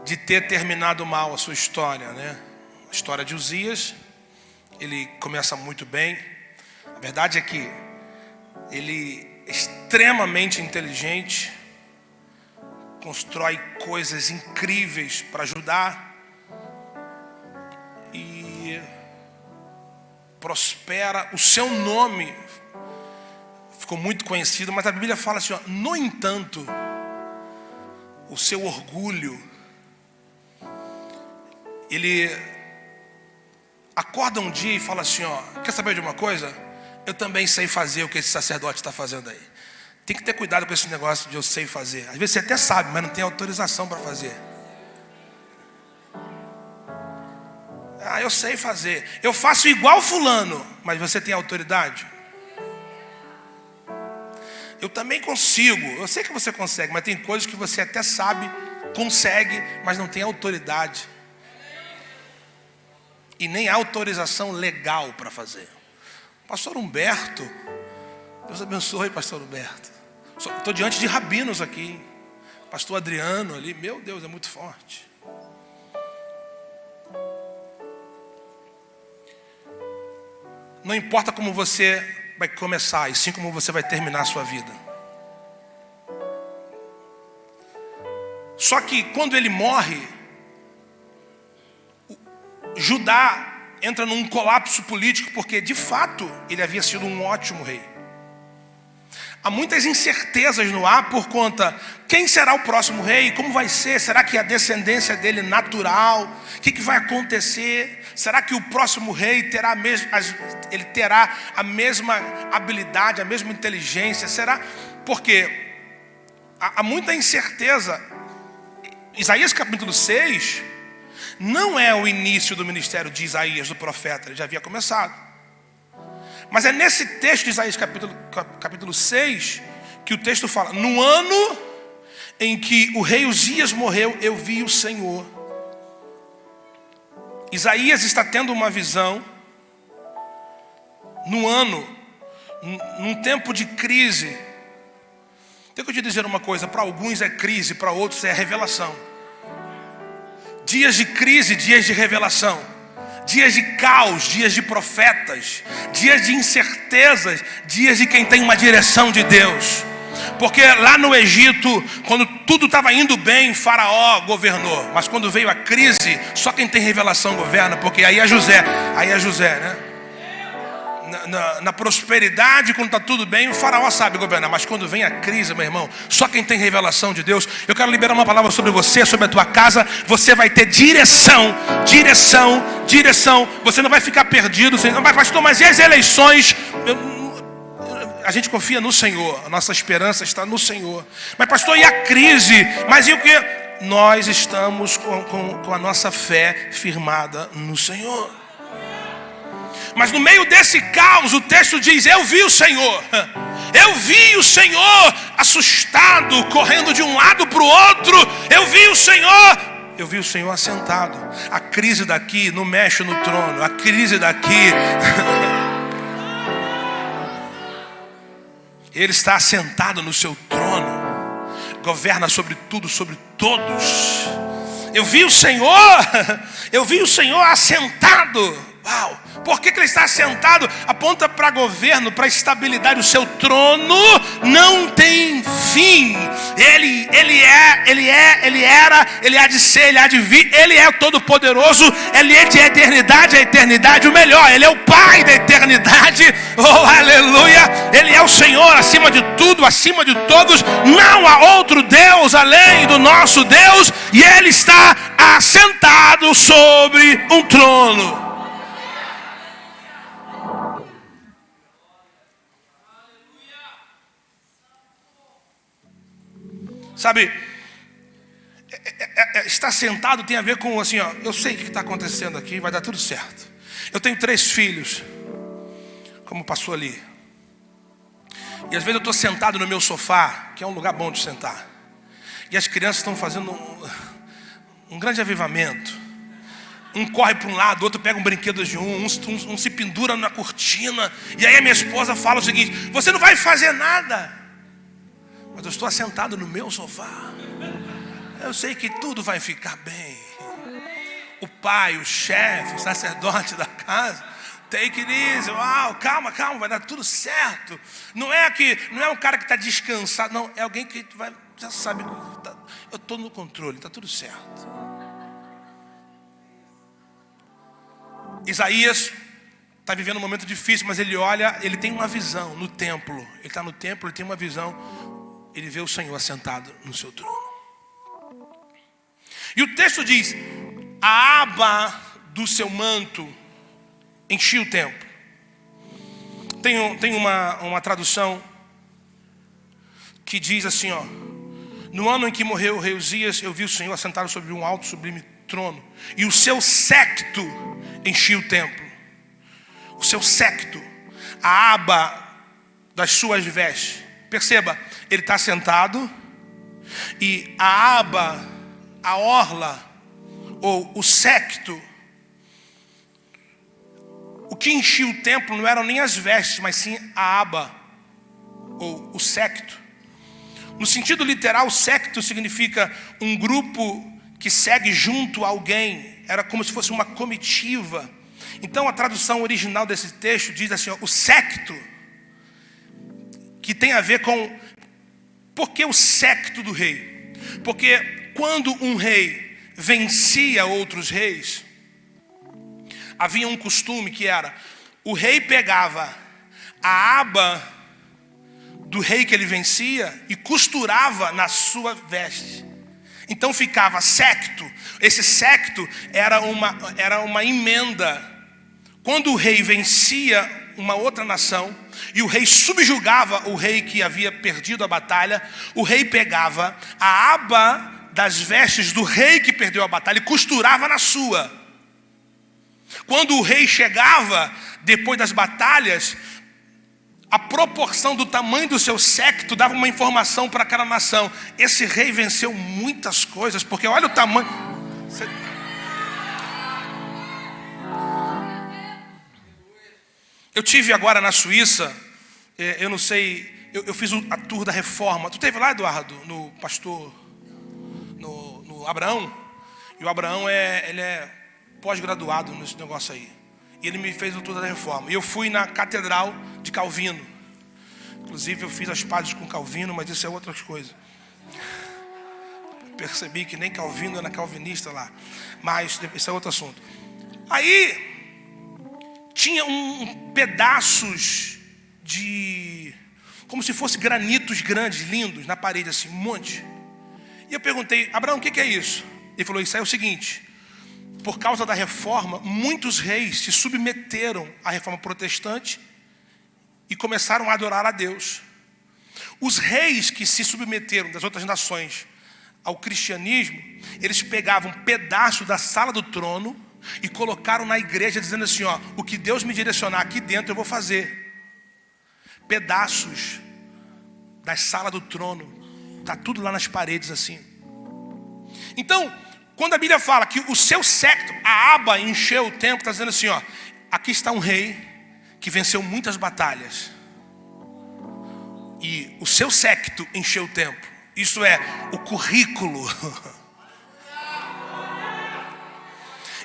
de ter terminado mal a sua história, né? A história de Uzias, ele começa muito bem. A verdade é que ele é extremamente inteligente, constrói coisas incríveis para ajudar e prospera. O seu nome ficou muito conhecido, mas a Bíblia fala assim, ó, no entanto, o seu orgulho, ele acorda um dia e fala assim, ó, quer saber de uma coisa? Eu também sei fazer o que esse sacerdote está fazendo aí. Tem que ter cuidado com esse negócio de eu sei fazer. Às vezes você até sabe, mas não tem autorização para fazer. Ah, eu sei fazer. Eu faço igual fulano, mas você tem autoridade? Eu também consigo. Eu sei que você consegue, mas tem coisas que você até sabe, consegue, mas não tem autoridade. E nem autorização legal para fazer. Pastor Humberto, Deus abençoe, pastor Humberto. Estou diante de rabinos aqui. Pastor Adriano ali, meu Deus, é muito forte. Não importa como você vai começar, e sim como você vai terminar a sua vida. Só que quando ele morre, Judá entra num colapso político, porque de fato ele havia sido um ótimo rei. Há muitas incertezas no ar por conta, quem será o próximo rei? Como vai ser? Será que a descendência dele natural? O que vai acontecer? Será que o próximo rei terá a mesma habilidade, a mesma inteligência? Será? Porque há muita incerteza. Isaías capítulo 6 não é o início do ministério de Isaías, do profeta, ele já havia começado. Mas é nesse texto de Isaías capítulo 6 que o texto fala, no ano em que o rei Uzias morreu, eu vi o Senhor. Isaías está tendo uma visão num tempo de crise. Tenho que te dizer uma coisa, para alguns é crise, para outros é revelação. Dias de crise, dias de revelação. Dias de caos, dias de profetas, dias de incertezas, dias de quem tem uma direção de Deus. Porque lá no Egito, quando tudo estava indo bem, Faraó governou. Mas quando veio a crise, só quem tem revelação governa. Porque aí é José, né? Na prosperidade, quando está tudo bem, o Faraó sabe governar. Mas quando vem a crise, meu irmão, só quem tem revelação de Deus. Eu quero liberar uma palavra sobre você, sobre a tua casa. Você vai ter direção. Você não vai ficar perdido. Mas pastor, mas e as eleições? A gente confia no Senhor. A nossa esperança está no Senhor. Mas pastor, e a crise? Mas e o que? Nós estamos com a nossa fé firmada no Senhor. Mas no meio desse caos, o texto diz, eu vi o Senhor assustado, correndo de um lado para o outro. Eu vi o Senhor assentado. A crise daqui não mexe no trono. A crise daqui Ele está assentado no seu trono, governa sobre tudo, sobre todos. Eu vi o Senhor assentado. Uau! Por que ele está assentado? Aponta para governo, para estabilidade. O seu trono não tem fim. Ele era, ele há de ser, ele há de vir. Ele é o Todo-Poderoso. Ele é de eternidade a eternidade. O melhor, ele é o Pai da eternidade. Oh, aleluia! Ele é o Senhor acima de tudo, acima de todos. Não há outro Deus além do nosso Deus. E ele está assentado sobre um trono. Sabe, estar sentado tem a ver com assim, ó, eu sei o que está acontecendo aqui, vai dar tudo certo. Eu tenho 3 filhos, como passou ali. E às vezes eu estou sentado no meu sofá, que é um lugar bom de sentar. E as crianças estão fazendo um grande avivamento. Um corre para um lado, outro pega um brinquedo de um se pendura na cortina. E aí a minha esposa fala o seguinte: você não vai fazer nada. Mas eu estou assentado no meu sofá. Eu sei que tudo vai ficar bem. O pai, o chefe, o sacerdote da casa, take it easy, uau, calma, vai dar tudo certo. Não é um cara que está descansado, não, é alguém que já sabe, eu estou no controle, está tudo certo. Isaías está vivendo um momento difícil, mas ele olha, ele tem uma visão no templo. Ele está no templo, ele tem uma visão, ele vê o Senhor assentado no seu trono. E o texto diz: a aba do seu manto enchia o templo. Tem uma tradução que diz assim, ó: no ano em que morreu o rei Uzias, eu vi o Senhor assentado sobre um alto sublime trono, e o seu séquito enchia o templo. O seu séquito, a aba das suas vestes. Perceba, ele está sentado e a aba, a orla, ou o séquito, o que enchia o templo não eram nem as vestes, mas sim a aba, ou o séquito. No sentido literal, séquito significa um grupo que segue junto a alguém. Era como se fosse uma comitiva. Então a tradução original desse texto diz assim, ó, o séquito, que tem a ver com... Por que o séquito do rei? Porque quando um rei vencia outros reis, havia um costume que era: o rei pegava a aba do rei que ele vencia e costurava na sua veste. Então ficava séquito. Esse séquito era uma emenda. Quando o rei vencia uma outra nação e o rei subjugava o rei que havia perdido a batalha, o rei pegava a aba das vestes do rei que perdeu a batalha e costurava na sua. Quando o rei chegava depois das batalhas, a proporção do tamanho do seu séquito dava uma informação para aquela nação: esse rei venceu muitas coisas, porque olha o tamanho. Eu tive agora na Suíça, eu não sei, eu fiz a tour da reforma. Tu esteve lá, Eduardo, no pastor, no Abraão? E o Abraão ele é pós-graduado nesse negócio aí. E ele me fez o tour da reforma. E eu fui na catedral de Calvino. Inclusive eu fiz as pazes com Calvino, mas isso é outra coisa. Percebi que nem Calvino era calvinista lá. Mas isso é outro assunto. Aí tinha pedaços de... como se fosse granitos grandes, lindos, na parede assim, um monte. E eu perguntei: Abraão, o que é isso? Ele falou: isso aí é o seguinte: por causa da reforma, muitos reis se submeteram à reforma protestante e começaram a adorar a Deus. Os reis que se submeteram das outras nações ao cristianismo, eles pegavam um pedaço da sala do trono e colocaram na igreja, dizendo assim, ó: o que Deus me direcionar aqui dentro eu vou fazer. Pedaços da sala do trono, está tudo lá nas paredes assim. Então, quando a Bíblia fala que o seu séquito, a aba, encheu o templo, está dizendo assim, ó: aqui está um rei que venceu muitas batalhas e o seu séquito encheu o templo. Isso é o currículo.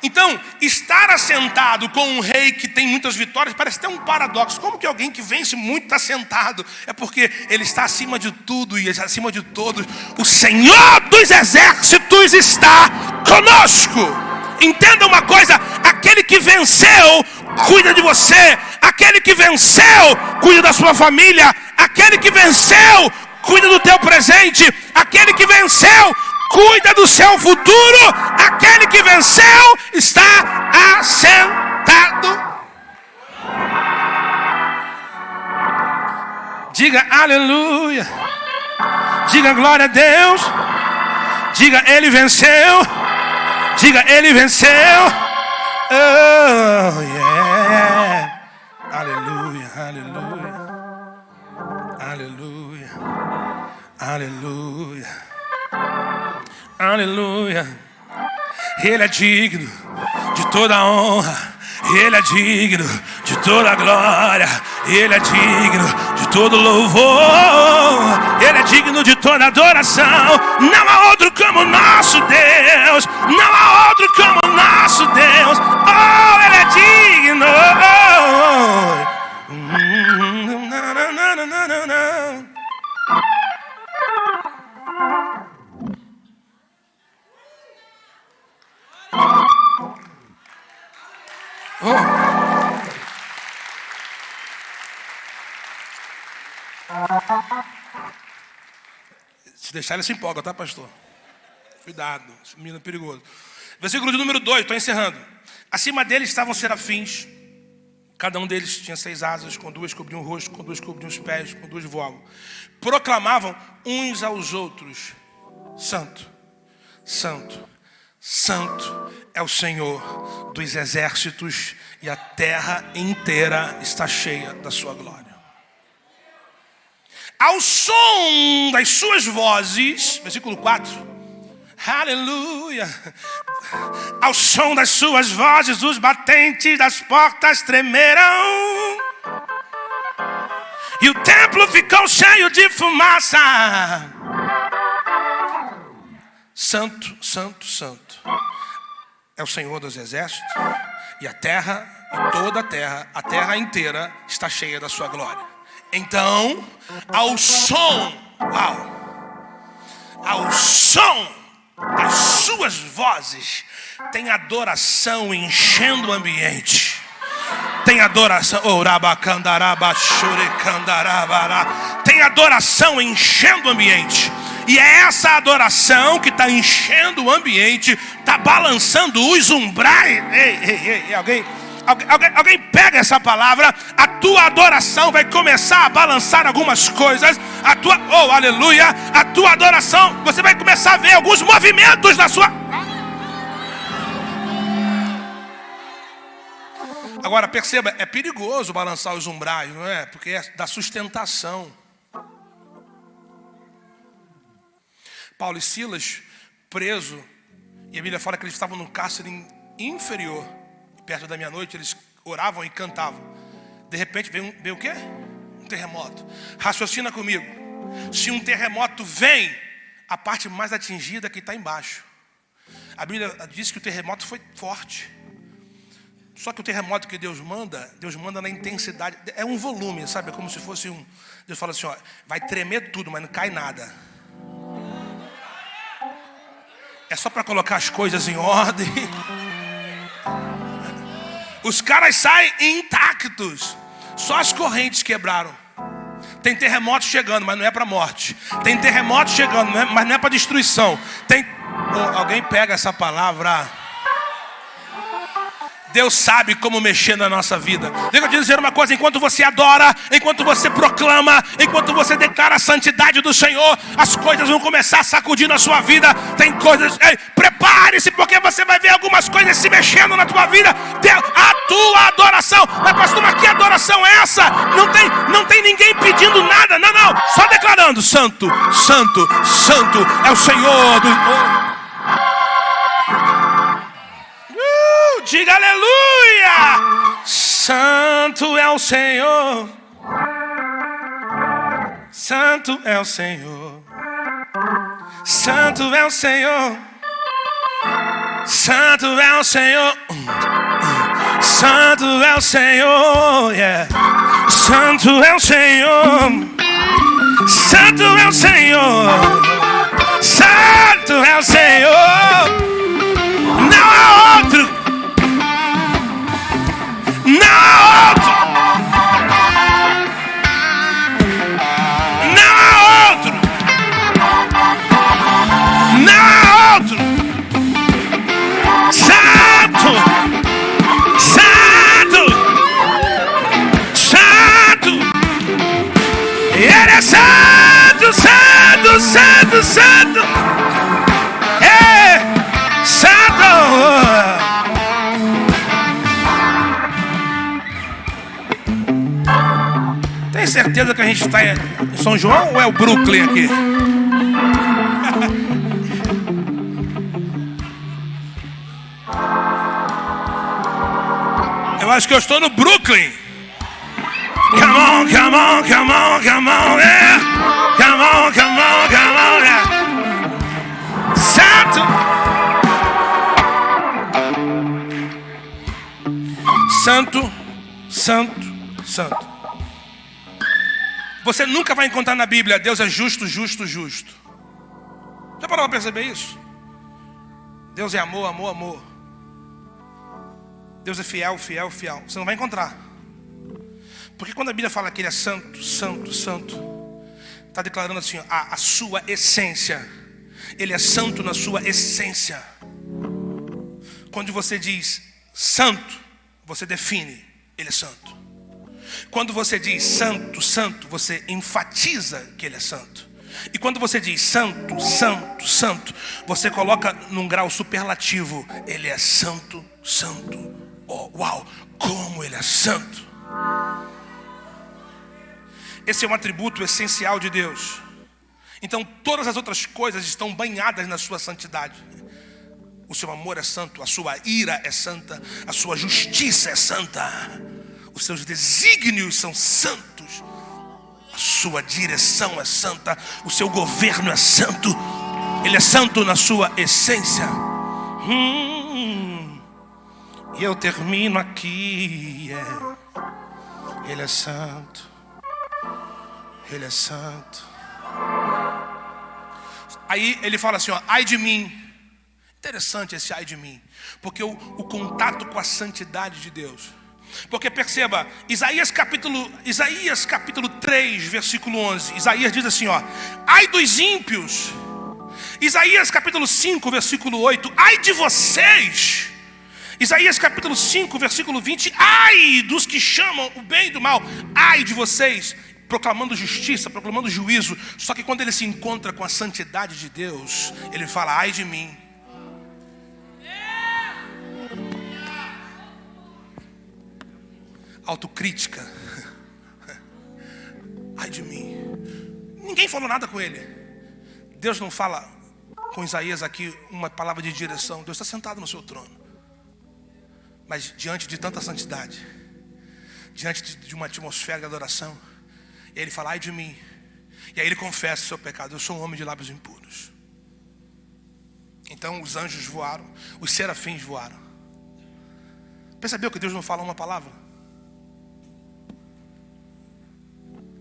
Então, estar assentado com um rei que tem muitas vitórias parece até um paradoxo. Como que alguém que vence muito está sentado? É porque ele está acima de tudo e acima de todos. O Senhor dos exércitos está conosco. Entenda uma coisa: aquele que venceu cuida de você. Aquele que venceu cuida da sua família. Aquele que venceu cuida do teu presente. Aquele que venceu cuida do seu futuro. Aquele que venceu está assentado. Diga aleluia. Diga glória a Deus. Diga ele venceu. Diga ele venceu. Oh yeah. Aleluia, aleluia. Aleluia. Aleluia. Aleluia. Ele é digno de toda a honra. Ele é digno de toda a glória. Ele é digno de todo louvor. Ele é digno de toda adoração. Não há outro como nosso Deus. Não há outro como nosso Deus. Oh, Ele é digno. Se deixar, ele se empolga, tá, pastor? Cuidado, esse menino é perigoso. Versículo de número 2, estou encerrando. Acima deles estavam serafins. Cada um deles tinha 6 asas, com 2 cobriam o rosto, com 2 cobriam os pés, com 2 voavam. Proclamavam uns aos outros: Santo, Santo, Santo é o Senhor dos exércitos, e a terra inteira está cheia da sua glória. Ao som das suas vozes, versículo 4, aleluia. Ao som das suas vozes, os batentes das portas tremeram, e o templo ficou cheio de fumaça. Santo, Santo, Santo é o Senhor dos exércitos, e a terra, e toda a terra inteira está cheia da sua glória. Então, ao som das suas vozes, tem adoração enchendo o ambiente. Tem adoração, tem adoração enchendo o ambiente. E é essa adoração que está enchendo o ambiente, está balançando os umbrais. Alguém pega essa palavra. A tua adoração vai começar a balançar algumas coisas. Aleluia. A tua adoração, você vai começar a ver alguns movimentos na sua. Agora perceba, é perigoso balançar os umbrais, não é? Porque é da sustentação. Paulo e Silas, preso, e a Bíblia fala que eles estavam no cárcere inferior. Perto da meia-noite eles oravam e cantavam. De repente veio o quê? Um terremoto. Raciocina comigo. Se um terremoto vem, a parte mais atingida é que está embaixo. A Bíblia diz que o terremoto foi forte. Só que o terremoto que Deus manda na intensidade. É um volume, sabe? É como se fosse um... Deus fala assim, ó, vai tremer tudo, mas não cai nada. É só para colocar as coisas em ordem. Os caras saem intactos. Só as correntes quebraram. Tem terremoto chegando, mas não é para morte. Tem terremoto chegando, mas não é para destruição. Alguém pega essa palavra. Deus sabe como mexer na nossa vida. Deixa eu te dizer uma coisa: enquanto você adora, enquanto você proclama, enquanto você declara a santidade do Senhor, as coisas vão começar a sacudir na sua vida. Tem coisas, prepare-se, porque você vai ver algumas coisas se mexendo na tua vida. A tua adoração. Mas pastor, mas que adoração é essa? Não tem ninguém pedindo nada. Não, só declarando: Santo, Santo, Santo é o Senhor do... Diga aleluia! Santo é o Senhor. Santo é o Senhor. Santo é o Senhor. Santo é o Senhor. Santo é o Senhor. Yeah. Santo é o Senhor. Santo é o Senhor. Santo é o Senhor. Não há outro. Não há outro. Não há outro. Não há outro. Santo, Santo, Santo. Ele é Santo, Santo, Santo, Santo. É Santo. Tem certeza que a gente está em São João ou é o Brooklyn aqui? Eu acho que eu estou no Brooklyn. Come on, come on, come on, come on, yeah. Come on, come on, come on, yeah. Santo. Santo, santo, santo. Você nunca vai encontrar na Bíblia Deus é justo, justo, justo. Já parou para perceber isso? Deus é amor, amor, amor. Deus é fiel, fiel, fiel. Você não vai encontrar. Porque quando a Bíblia fala que Ele é santo, santo, santo, está declarando assim, a sua essência. Ele é santo na sua essência. Quando você diz santo, você define, Ele é santo. Quando você diz santo, santo, você enfatiza que Ele é santo. E quando você diz santo, santo, santo, você coloca num grau superlativo. Ele é santo, santo. Oh, uau, como Ele é santo. Esse é um atributo essencial de Deus. Então todas as outras coisas estão banhadas na sua santidade. O seu amor é santo, a sua ira é santa, a sua justiça é santa, os seus desígnios são santos, a sua direção é santa, o seu governo é santo. Ele é santo na sua essência. E eu termino aqui. Ele é santo. Ele é santo. Aí ele fala assim, ó, ai de mim. Interessante esse ai de mim, porque o contato com a santidade de Deus. Porque perceba, Isaías capítulo 3, versículo 11. Isaías diz assim, ó, ai dos ímpios. Isaías capítulo 5, versículo 8, ai de vocês. Isaías capítulo 5, versículo 20, ai dos que chamam o bem do mal. Ai de vocês, proclamando justiça, proclamando juízo. Só que quando ele se encontra com a santidade de Deus, ele fala, ai de mim. Autocrítica. Ai de mim. Ninguém falou nada com ele. Deus não fala com Isaías aqui uma palavra de direção. Deus está sentado no seu trono. Mas diante de tanta santidade, diante de uma atmosfera de adoração, ele fala, ai de mim. E aí ele confessa o seu pecado. Eu sou um homem de lábios impuros. Então os anjos voaram, os serafins voaram. Percebeu que Deus não fala uma palavra?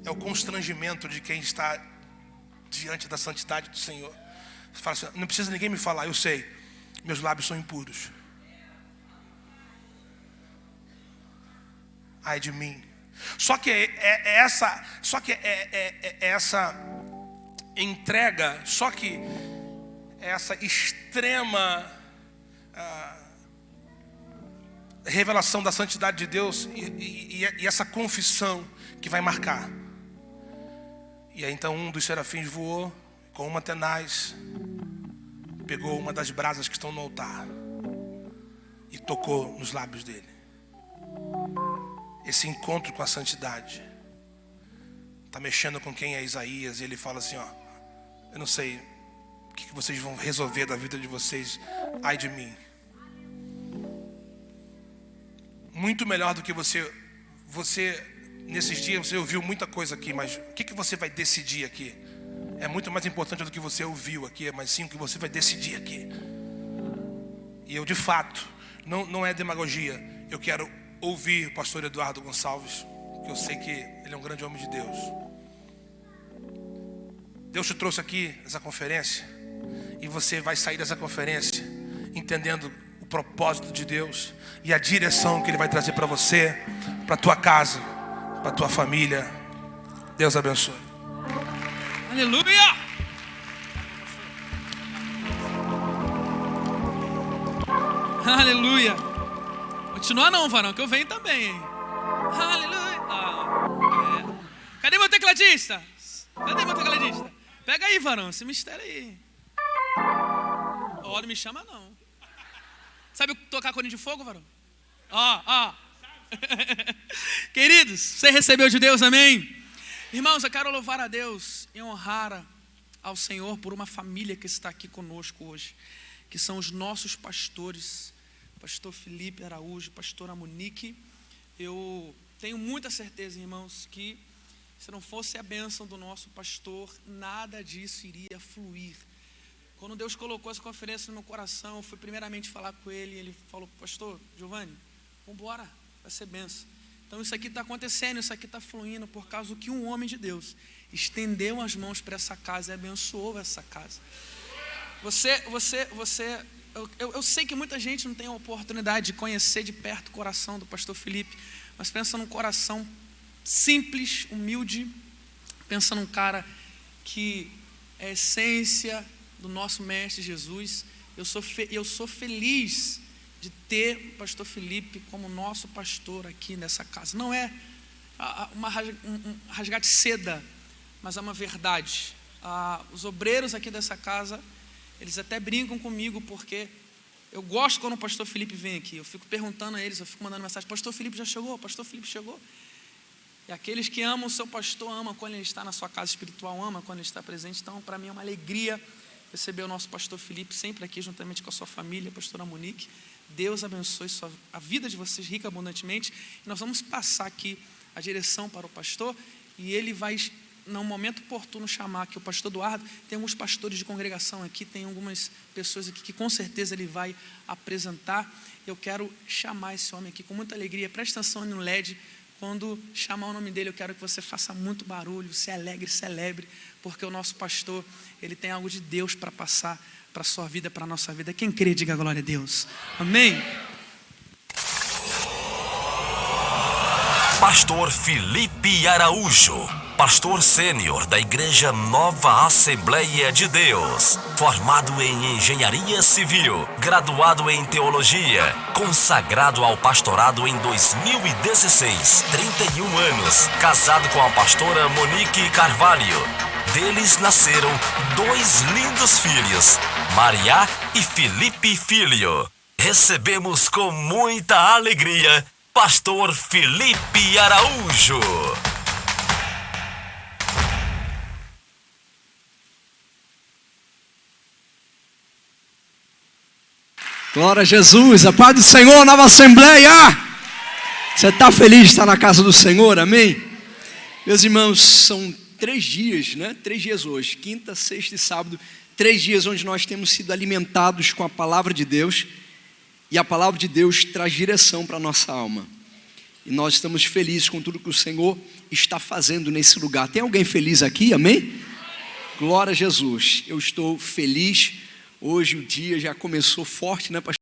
É o constrangimento de quem está diante da santidade do Senhor. Você fala assim, não precisa ninguém me falar, eu sei, meus lábios são impuros. Ai de mim. Só que essa entrega, só que essa extrema revelação da santidade de Deus e essa confissão que vai marcar. E aí então um dos serafins voou com uma tenaz, pegou uma das brasas que estão no altar e tocou nos lábios dele. Esse encontro com a santidade está mexendo com quem é Isaías. E ele fala assim, ó, eu não sei o que vocês vão resolver da vida de vocês. Ai de mim. Muito melhor do que você nesses dias você ouviu muita coisa aqui, mas o que você vai decidir aqui? É muito mais importante do que você ouviu aqui, mas sim o que você vai decidir aqui. E eu de fato, não é demagogia, eu quero ouvir o pastor Eduardo Gonçalves, que eu sei que ele é um grande homem de Deus. Deus te trouxe aqui nessa conferência, e você vai sair dessa conferência entendendo o propósito de Deus e a direção que Ele vai trazer para você, para tua casa, para tua família. Deus abençoe. Aleluia! Aleluia! Continua não, varão, que eu venho também, hein? Aleluia! Cadê meu tecladista? Pega aí, varão, esse mistério aí. Ó, não me chama não. Sabe tocar cone de fogo, varão? Ó. Queridos, você recebeu de Deus, amém? Irmãos, eu quero louvar a Deus e honrar ao Senhor por uma família que está aqui conosco hoje, que são os nossos pastores, pastor Felipe Araújo, pastora Monique. Eu tenho muita certeza, irmãos, que se não fosse a bênção do nosso pastor, nada disso iria fluir. Quando Deus colocou essa conferência no meu coração, eu fui primeiramente falar com ele, e ele falou: pastor Giovanni, vamos embora, vai ser bênção. Então isso aqui está acontecendo, isso aqui está fluindo por causa que um homem de Deus estendeu as mãos para essa casa e abençoou essa casa. Eu sei que muita gente não tem a oportunidade de conhecer de perto o coração do pastor Felipe, mas pensa num coração simples, humilde, pensa num cara que é a essência do nosso mestre Jesus. Eu sou feliz de ter o pastor Felipe como nosso pastor aqui nessa casa. Não é um rasgar de seda, mas é uma verdade. Os obreiros aqui dessa casa, eles até brincam comigo, porque eu gosto quando o pastor Felipe vem aqui. Eu fico perguntando a eles, eu fico mandando mensagem: pastor Felipe já chegou? Pastor Felipe chegou? E aqueles que amam o seu pastor, amam quando ele está na sua casa espiritual, amam quando ele está presente. Então, para mim é uma alegria receber o nosso pastor Felipe sempre aqui, juntamente com a sua família, a pastora Monique. Deus abençoe a vida de vocês rica e abundantemente. E nós vamos passar aqui a direção para o pastor, e ele vai, no momento oportuno, chamar aqui o pastor Eduardo. Tem alguns pastores de congregação aqui, tem algumas pessoas aqui que com certeza ele vai apresentar. Eu quero chamar esse homem aqui com muita alegria. Preste atenção no LED. Quando chamar o nome dele, eu quero que você faça muito barulho, se alegre, celebre, porque o nosso pastor, ele tem algo de Deus para passar para a sua vida, para a nossa vida. Quem crê, diga glória a Deus. Amém. Pastor Felipe Araújo, pastor sênior da Igreja Nova Assembleia de Deus, formado em Engenharia Civil, graduado em Teologia, consagrado ao pastorado em 2016, 31 anos, casado com a pastora Monique Carvalho. Deles nasceram 2 lindos filhos, Maria e Felipe Filho. Recebemos com muita alegria pastor Felipe Araújo. Glória a Jesus, a paz do Senhor, Nova Assembleia. Você está feliz de estar na casa do Senhor, amém? Meus irmãos, são 3 dias, né? 3 dias hoje, quinta, sexta e sábado. 3 dias onde nós temos sido alimentados com a palavra de Deus. E a palavra de Deus traz direção para a nossa alma. E nós estamos felizes com tudo que o Senhor está fazendo nesse lugar. Tem alguém feliz aqui, amém? Glória a Jesus. Eu estou feliz. Hoje o dia já começou forte, né, pastor?